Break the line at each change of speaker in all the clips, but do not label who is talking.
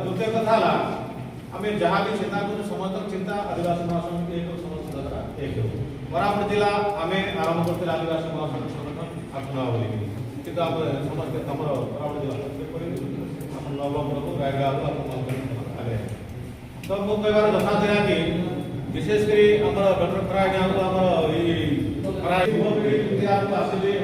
द्वितीय कथा आम जहाँ भी चिंता करूँ समस्त चिंता आदिवासी महासंघ एक समस्त एक कोरापुट जिला आम आरंभ करते आदिवासी महासंघ संगठन आपना बोली कि समस्त तुम कोरापुट जिला नवरंगपुर रायगढ़ आगे तो मुझे कहबार कथा था कि विशेषकर डॉक्टर खरा आज्ञा आसिले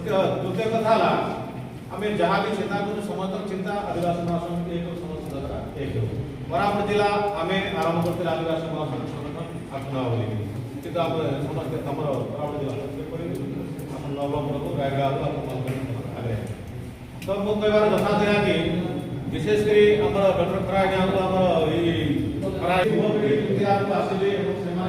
द्वितीय कथा आम जहाँ भी चिंता करूँ समस्त चिंता आदिवासी महासंघ एक समस्त एक कोरापुट जिला आम आरंभ करते आदिवासी महासंघ संगठन आपना बोली कि समस्त तुम कोरापुट जिला नवरंगपुर रायगढ़ आगे तो मुझे कहबार कथा था कि विशेषकर डॉक्टर खरा आज्ञा आसिले
चिंता